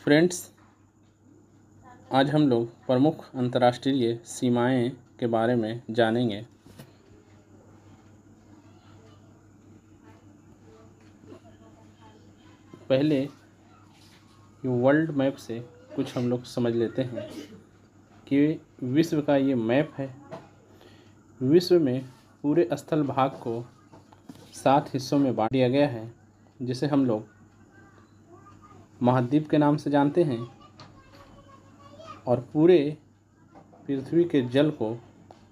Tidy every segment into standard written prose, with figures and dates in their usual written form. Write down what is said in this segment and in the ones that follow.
Friends, आज हम लोग प्रमुख अंतर्राष्ट्रीय सीमाएं के बारे में जानेंगे। पहले वर्ल्ड मैप से कुछ हम लोग समझ लेते हैं कि विश्व का ये मैप है। विश्व में पूरे स्थल भाग को 7 हिस्सों में बांट दिया गया है, जिसे हम लोग महाद्वीप के नाम से जानते हैं, और पूरे पृथ्वी के जल को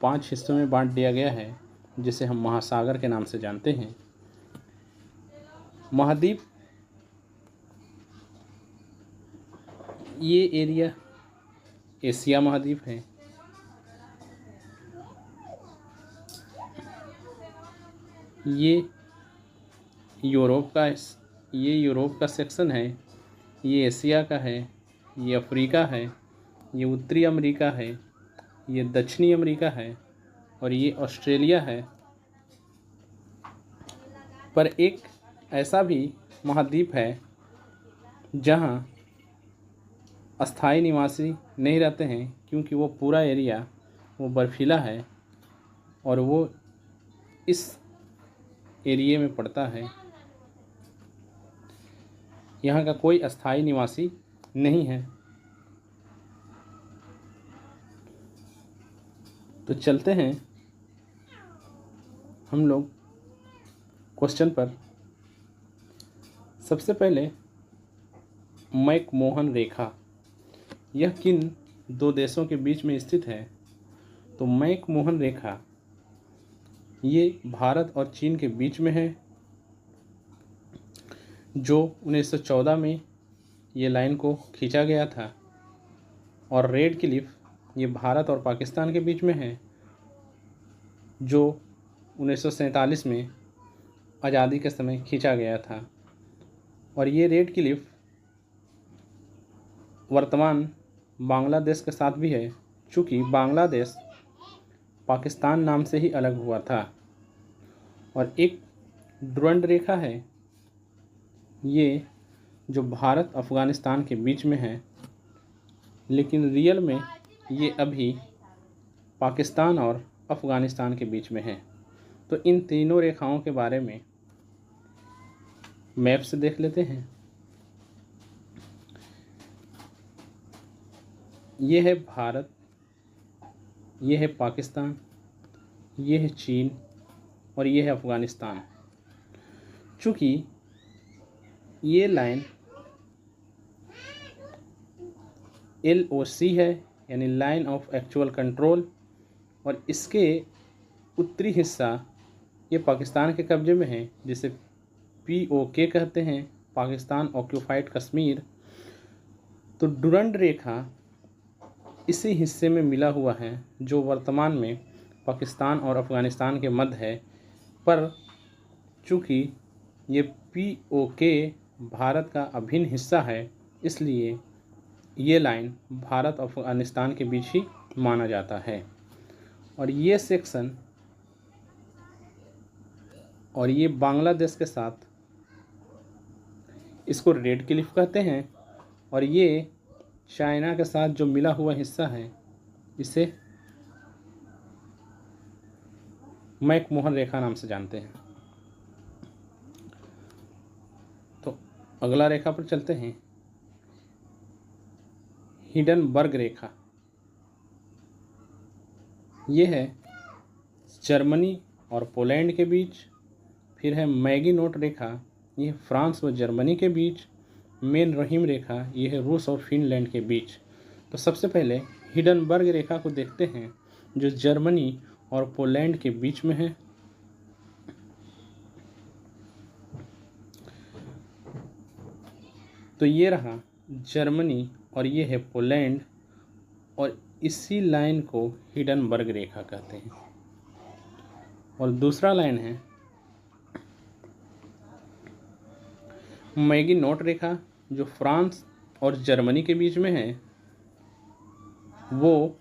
5 हिस्सों में बांट दिया गया है, जिसे हम महासागर के नाम से जानते हैं। महाद्वीप ये एरिया एशिया महाद्वीप है। ये यूरोप का सेक्शन है। ये एशिया का है। ये अफ्रीका है। ये उत्तरी अमेरिका है। ये दक्षिणी अमेरिका है और ये ऑस्ट्रेलिया है। पर एक ऐसा भी महाद्वीप है जहाँ अस्थायी निवासी नहीं रहते हैं, क्योंकि वो पूरा एरिया वो बर्फीला है और वो इस एरिए में पड़ता है। यहाँ का कोई अस्थायी निवासी नहीं है। तो चलते हैं हम लोग क्वेश्चन पर। सबसे पहले मैकमोहन रेखा, यह किन दो देशों के बीच में स्थित है? तो मैकमोहन रेखा ये भारत और चीन के बीच में है, जो 1914 में ये लाइन को खींचा गया था। और रेड क्लिफ ये भारत और पाकिस्तान के बीच में है, जो 1947 में आज़ादी के समय खींचा गया था। और ये रेड क्लिफ वर्तमान बांग्लादेश के साथ भी है, चूँकि बांग्लादेश पाकिस्तान नाम से ही अलग हुआ था। और एक डुरंड रेखा है, ये जो भारत अफ़गानिस्तान के बीच में है, लेकिन रियल में ये अभी पाकिस्तान और अफ़गानिस्तान के बीच में है। तो इन तीनों रेखाओं के बारे में मैप से देख लेते हैं। ये है भारत, ये है पाकिस्तान, ये है चीन और ये है अफ़गानिस्तान। चूँकि ये लाइन LOC है, यानी लाइन ऑफ एक्चुअल कंट्रोल, और इसके उत्तरी हिस्सा ये पाकिस्तान के कब्जे में है, जिसे POK कहते हैं, पाकिस्तान ऑक्यूपाइड कश्मीर। तो डुरंड रेखा इसी हिस्से में मिला हुआ है, जो वर्तमान में पाकिस्तान और अफ़गानिस्तान के मध्य है। पर चूँकि ये POK भारत का अभिन्न हिस्सा है, इसलिए ये लाइन भारत और अफ़गानिस्तान के बीच ही माना जाता है। और ये सेक्शन और ये बांग्लादेश के साथ इसको रेड क्लिफ कहते हैं, और ये चाइना के साथ जो मिला हुआ हिस्सा है, इसे मैकमोहन रेखा नाम से जानते हैं। तो अगला रेखा पर चलते हैं। हिडनबर्ग रेखा, ये है जर्मनी और पोलैंड के बीच। फिर है मैगिनोट रेखा, ये फ्रांस व जर्मनी के बीच। मेन रहीम रेखा, ये है रूस और फिनलैंड के बीच। तो सबसे पहले हिडनबर्ग रेखा को देखते हैं, जो जर्मनी और पोलैंड के बीच में है। तो ये रहा जर्मनी और ये है पोलैंड, और इसी लाइन को हिडनबर्ग रेखा कहते हैं। और दूसरा लाइन है मैगिनोट रेखा, जो फ्रांस और जर्मनी के बीच में है। वो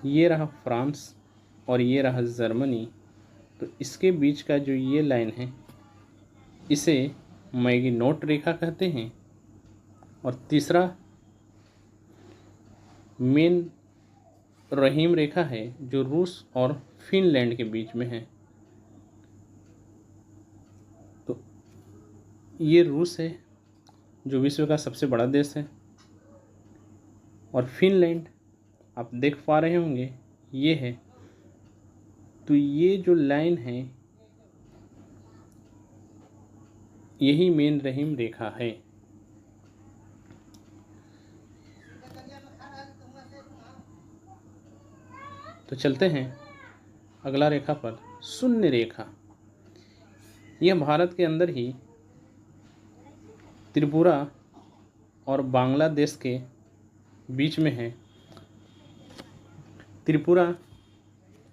ये रहा फ्रांस और ये रहा जर्मनी। तो इसके बीच का जो ये लाइन है, इसे मैगिनोट रेखा कहते हैं। और तीसरा मेन रहीम रेखा है जो रूस और फिनलैंड के बीच में है। तो ये रूस है जो विश्व का सबसे बड़ा देश है, और फिनलैंड आप देख पा रहे होंगे ये है। तो ये जो लाइन है यही मेन रहीम रेखा है। तो चलते हैं अगला रेखा पर, शून्य रेखा। यह भारत के अंदर ही त्रिपुरा और बांग्लादेश के बीच में है। त्रिपुरा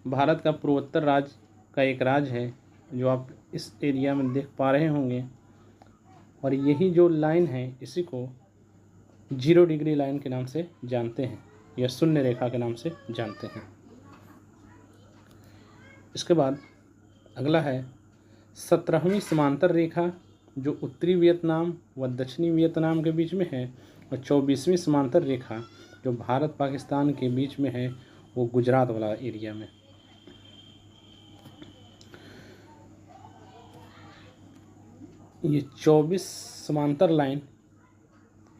भारत का पूर्वोत्तर राज्य का एक राज्य है जो आप इस एरिया में देख पा रहे होंगे। और यही जो लाइन है इसी को 0 डिग्री लाइन के नाम से जानते हैं, या शून्य रेखा के नाम से जानते हैं। इसके बाद अगला है 17वीं समांतर रेखा जो उत्तरी वियतनाम व दक्षिणी वियतनाम के बीच में है। और 24वीं समांतर रेखा जो भारत पाकिस्तान के बीच में है, वो गुजरात वाला एरिया में। ये 24 समांतर लाइन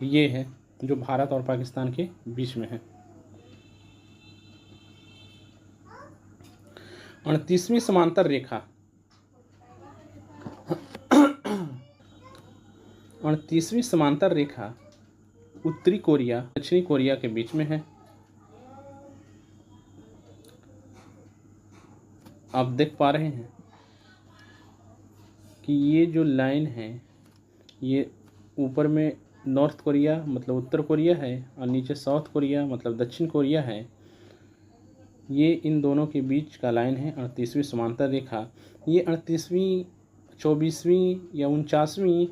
ये है जो भारत और पाकिस्तान के बीच में है। 38वीं समांतर रेखा 38वीं समांतर रेखा उत्तरी कोरिया दक्षिणी कोरिया के बीच में है। आप देख पा रहे हैं कि ये जो लाइन है ये ऊपर में नॉर्थ कोरिया मतलब उत्तर कोरिया है, और नीचे साउथ कोरिया मतलब दक्षिण कोरिया है। ये इन दोनों के बीच का लाइन है 38वीं समांतर रेखा। ये 38वीं 24वीं या 49वीं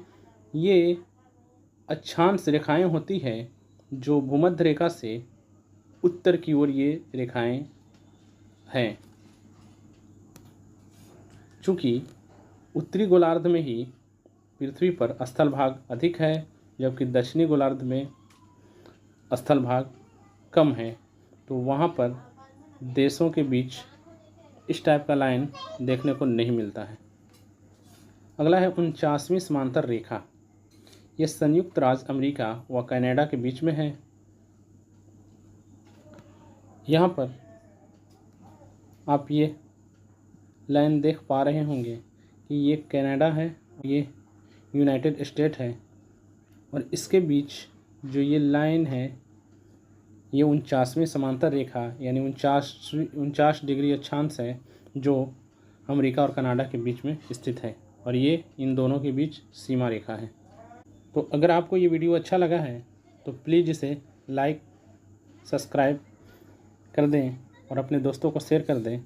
ये अक्षांश रेखाएं होती है जो भूमध्य रेखा से उत्तर की ओर ये रेखाएं हैं। चूँकि उत्तरी गोलार्ध में ही पृथ्वी पर स्थल भाग अधिक है, जबकि दक्षिणी गोलार्ध में स्थल भाग कम है, तो वहाँ पर देशों के बीच इस टाइप का लाइन देखने को नहीं मिलता है। अगला है 49वीं समांतर रेखा। यह संयुक्त राज्य अमेरिका व कनाडा के बीच में है। यहाँ पर आप ये लाइन देख पा रहे होंगे कि ये कनाडा है, ये यूनाइटेड स्टेट है, और इसके बीच जो ये लाइन है ये 49वीं समांतर रेखा यानी 49 डिग्री अक्षांश है जो अमेरिका और कनाडा के बीच में स्थित है, और ये इन दोनों के बीच सीमा रेखा है। तो अगर आपको ये वीडियो अच्छा लगा है तो प्लीज़ इसे लाइक सब्सक्राइब कर दें और अपने दोस्तों को शेयर कर दें।